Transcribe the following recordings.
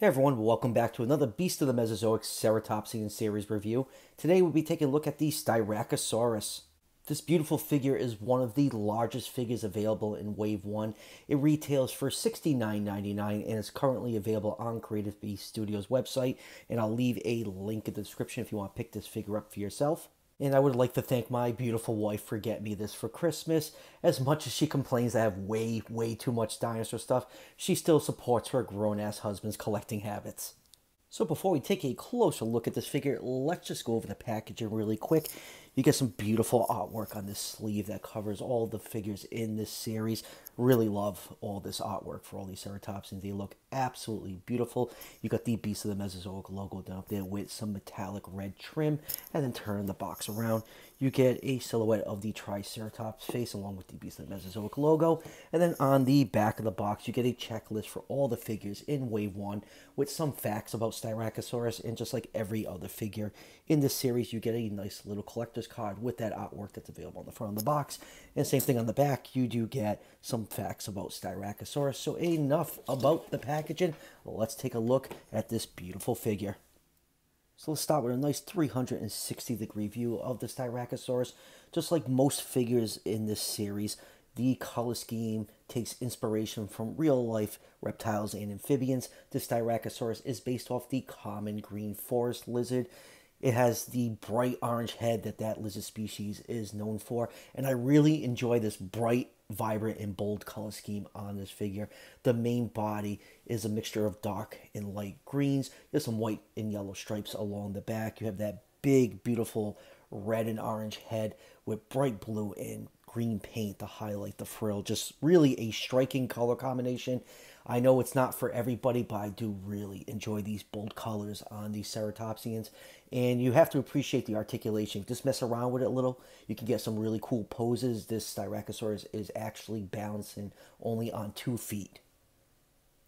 Hey everyone, welcome back to another Beast of the Mesozoic Ceratopsians series review. Today we'll be taking a look at the Styracosaurus. This beautiful figure is one of the largest figures available in Wave 1. It retails for $69.99 and is currently available on Creative Beast Studios website. And I'll leave a link in the description if you want to pick this figure up for yourself. And I would like to thank my beautiful wife for getting me this for Christmas. As much as she complains I have way too much dinosaur stuff, she still supports her grown-ass husband's collecting habits. So before we take a closer look at this figure, let's just go over the packaging really quick. You get some beautiful artwork on this sleeve that covers all the figures in this series. Really love all this artwork for all these Ceratopsians. They look absolutely beautiful. You got the Beast of the Mesozoic logo down up there with some metallic red trim. And then turn the box around, you get a silhouette of the Triceratops face along with the Beast of the Mesozoic logo. And then on the back of the box, you get a checklist for all the figures in Wave 1 with some facts about Styracosaurus. And just like every other figure in this series, you get a nice little collector's card with that artwork that's available on the front of the box. And same thing on the back, you do get some facts about Styracosaurus. So enough about the packaging. Let's take a look at this beautiful figure. So let's start with a nice 360-degree view of the Styracosaurus. Just like most figures in this series, the color scheme takes inspiration from real-life reptiles and amphibians. The Styracosaurus is based off the common green forest lizard. It has the bright orange head that lizard species is known for. And I really enjoy this bright, vibrant, and bold color scheme on this figure. The main body is a mixture of dark and light greens. There's some white and yellow stripes along the back. You have that big, beautiful red and orange head with bright blue and green paint to highlight the frill. Just really a striking color combination. I know it's not for everybody, but I do really enjoy these bold colors on these Ceratopsians. And you have to appreciate the articulation. Just mess around with it a little. You can get some really cool poses. This Styracosaurus is actually balancing only on 2 feet.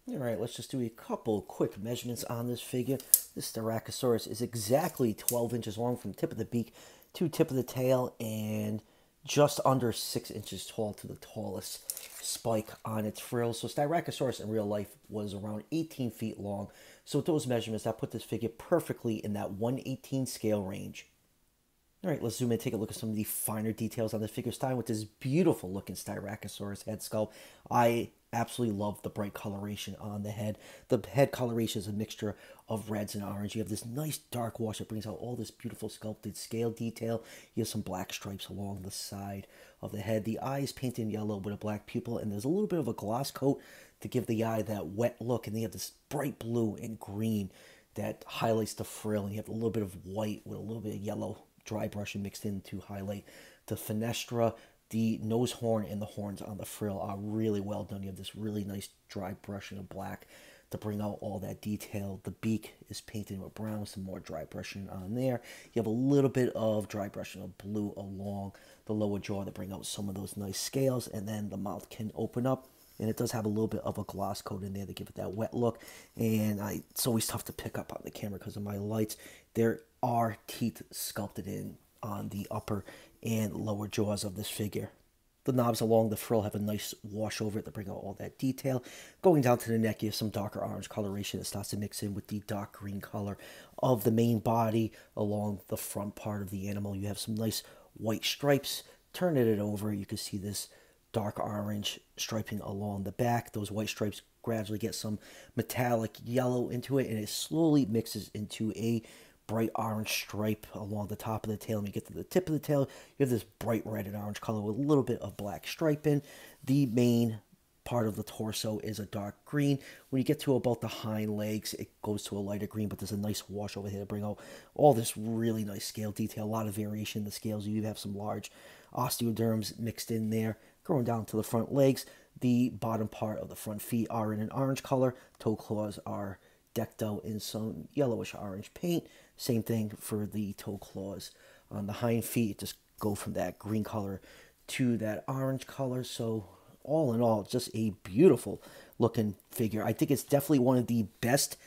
Alright, let's just do a couple quick measurements on this figure. This Styracosaurus is exactly 12 inches long from tip of the beak to tip of the tail, and just under 6 inches tall to the tallest spike on its frill. So Styracosaurus in real life was around 18 feet long. So with those measurements, that put this figure perfectly in that 1/18 scale range. Alright, let's zoom in and take a look at some of the finer details on the figure, starting with this beautiful looking Styracosaurus head sculpt. I absolutely love the bright coloration on the head. The head coloration is a mixture of reds and orange. You have this nice dark wash that brings out all this beautiful sculpted scale detail. You have some black stripes along the side of the head. The eye is painted in yellow with a black pupil, and there's a little bit of a gloss coat to give the eye that wet look. And then you have this bright blue and green that highlights the frill, and you have a little bit of white with a little bit of yellow dry brushing mixed in to highlight the fenestra. The nose horn and the horns on the frill are really well done. You have this really nice dry brushing of black to bring out all that detail. The beak is painted with brown, some more dry brushing on there. You have a little bit of dry brushing of blue along the lower jaw to bring out some of those nice scales. And then the mouth can open up, and it does have a little bit of a gloss coat in there to give it that wet look. And it's always tough to pick up on the camera because of my lights. There are teeth sculpted in on the upper and lower jaws of this figure. The knobs along the frill have a nice wash over it to bring out all that detail. Going down to the neck, you have some darker orange coloration that starts to mix in with the dark green color of the main body. Along the front part of the animal, you have some nice white stripes. Turning it over, you can see this dark orange striping along the back. Those white stripes gradually get some metallic yellow into it, and it slowly mixes into a bright orange stripe along the top of the tail. When you get to the tip of the tail, you have this bright red and orange color with a little bit of black striping. The main part of the torso is a dark green. When you get to about the hind legs, it goes to a lighter green, but there's a nice wash over here to bring out all this really nice scale detail. A lot of variation in the scales. You have some large osteoderms mixed in there. Going down to the front legs, the bottom part of the front feet are in an orange color. Toe claws are decked out in some yellowish orange paint. Same thing for the toe claws. On the hind feet, just go from that green color to that orange color. So all in all, just a beautiful looking figure. I think it's definitely one of the best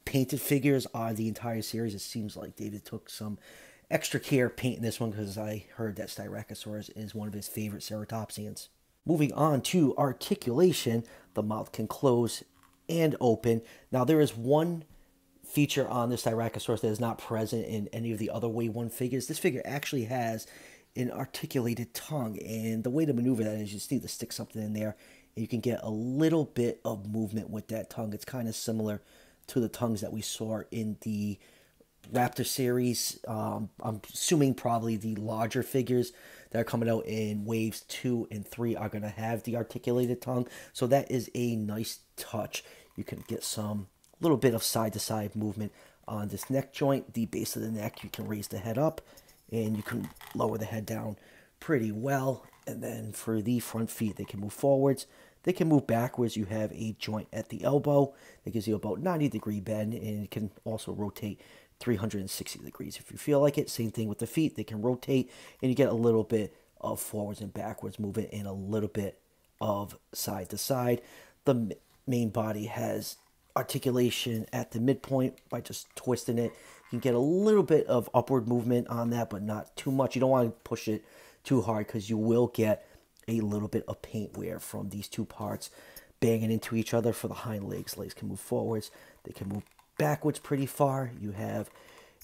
painted figures of the entire series. It seems like David took some extra care painting this one, because I heard that Styracosaurus is one of his favorite Ceratopsians. Moving on to articulation, the mouth can close and open. Now there is one feature on this Styracosaurus that is not present in any of the other Wave 1 figures. This figure actually has an articulated tongue, and the way to maneuver that is you just need to stick something in there, and you can get a little bit of movement with that tongue. It's kind of similar to the tongues that we saw in the Raptor series. I'm assuming probably the larger figures that are coming out in waves 2 and 3 are going to have the articulated tongue. So that is a nice touch. You can get some little bit of side-to-side movement on this neck joint. The base of the neck, you can raise the head up and you can lower the head down pretty well. And then for the front feet, they can move forwards. They can move backwards. You have a joint at the elbow that gives you about 90-degree bend, and it can also rotate 360 degrees if you feel like it. Same thing with the feet. They can rotate, and you get a little bit of forwards and backwards movement and a little bit of side to side. The main body has articulation at the midpoint by just twisting it. You can get a little bit of upward movement on that, but not too much. You don't want to push it too hard because you will get a little bit of paint wear from these two parts banging into each other. For the hind legs, legs can move forwards. They can move backwards pretty far. You have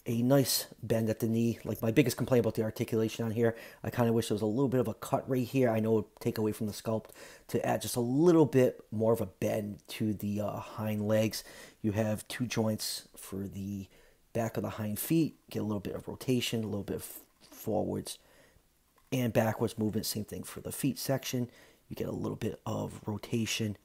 a nice bend at the knee. Like, my biggest complaint about the articulation on here, I kind of wish there was a little bit of a cut right here. I know it would take away from the sculpt to add just a little bit more of a bend to the hind legs. You have two joints for the back of the hind feet. Get a little bit of rotation, a little bit of forwards and backwards movement. Same thing for the feet section. You get a little bit of rotation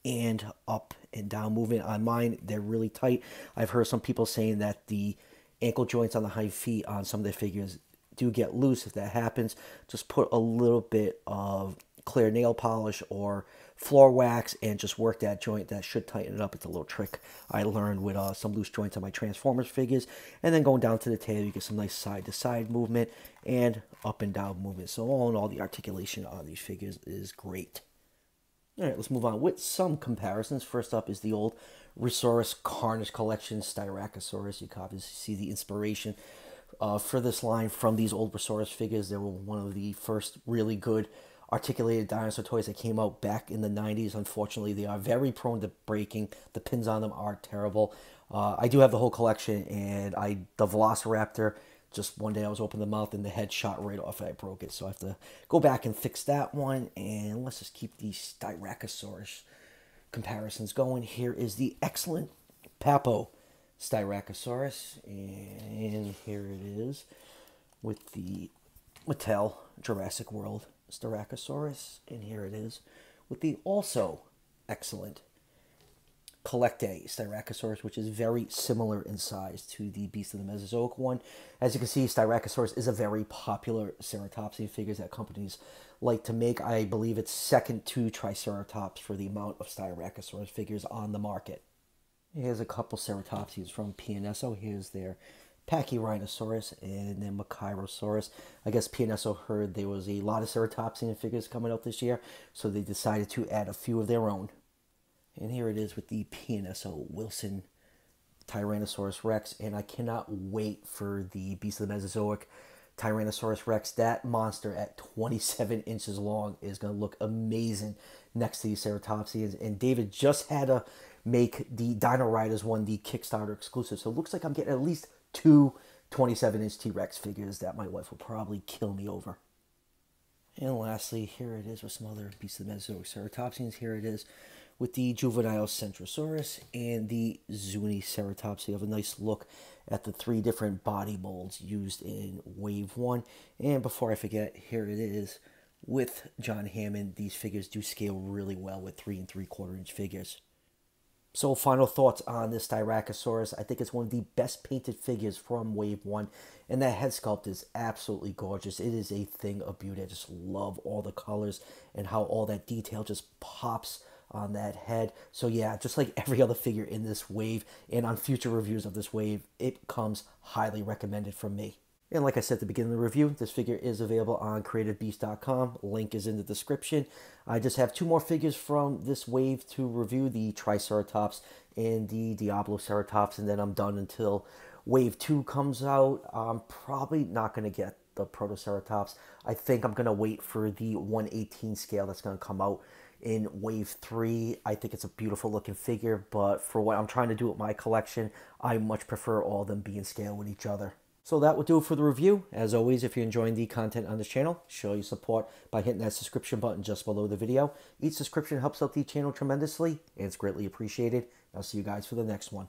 and up and down movement. On mine, they're really tight. I've heard some people saying that the ankle joints on the hind feet on some of their figures do get loose. If that happens, just put a little bit of clear nail polish or floor wax and just work that joint. That should tighten it up. It's a little trick I learned with some loose joints on my Transformers figures. And then going down to the tail, you get some nice side-to-side movement and up and down movement. So all in all, the articulation on these figures is great. All right, let's move on with some comparisons. First up is the old Resaurus Carnage Collection Styracosaurus. You can obviously see the inspiration for this line from these old Resaurus figures. They were one of the first really good articulated dinosaur toys that came out back in the 90s. Unfortunately, they are very prone to breaking. The pins on them are terrible. I do have the whole collection, and the Velociraptor, just one day I was opening the mouth and the head shot right off and I broke it. So I have to go back and fix that one. And let's just keep these Styracosaurus comparisons going. Here is the excellent Papo Styracosaurus. And here it is with the Mattel Jurassic World Styracosaurus. And here it is with the also excellent Collecte Styracosaurus, which is very similar in size to the Beast of the Mesozoic one. As you can see, Styracosaurus is a very popular ceratopsian figures that companies like to make. I believe it's second to Triceratops for the amount of Styracosaurus figures on the market. Here's a couple ceratopsians from PNSO. Here's their Pachyrhinosaurus and then Machairosaurus. I guess PNSO heard there was a lot of ceratopsian figures coming out this year, so they decided to add a few of their own. And here it is with the PNSO Wilson Tyrannosaurus Rex. And I cannot wait for the Beast of the Mesozoic Tyrannosaurus Rex. That monster at 27 inches long is going to look amazing next to these ceratopsians. And David just had to make the Dino Riders one, the Kickstarter exclusive. So it looks like I'm getting at least two 27-inch T-Rex figures that my wife will probably kill me over. And lastly, here it is with some other Beast of the Mesozoic ceratopsians. Here it is with the juvenile Centrosaurus and the Zuni Ceratopsia. You have a nice look at the three different body molds used in Wave 1. And before I forget, here it is with John Hammond. These figures do scale really well with 3 3/4 inch figures. So final thoughts on this Styracosaurus. I think it's one of the best painted figures from Wave 1. And that head sculpt is absolutely gorgeous. It is a thing of beauty. I just love all the colors and how all that detail just pops on that head. So yeah, just like every other figure in this wave and on future reviews of this wave, it comes highly recommended from me. And like I said at the beginning of the review, this figure is available on creativebeast.com. Link is in the description. I just have two more figures from this wave to review, the Triceratops and the Diabloceratops, and then I'm done until Wave 2 comes out. I'm probably not going to get the Protoceratops. I think I'm going to wait for the 1/18 scale that's going to come out in wave 3. I think it's a beautiful looking figure, but for what I'm trying to do with my collection, I much prefer all of them being scaled with each other. So that will do it for the review. As always, if you're enjoying the content on this channel, show your support by hitting that subscription button just below the video. Each subscription helps out the channel tremendously, and it's greatly appreciated. I'll see you guys for the next one.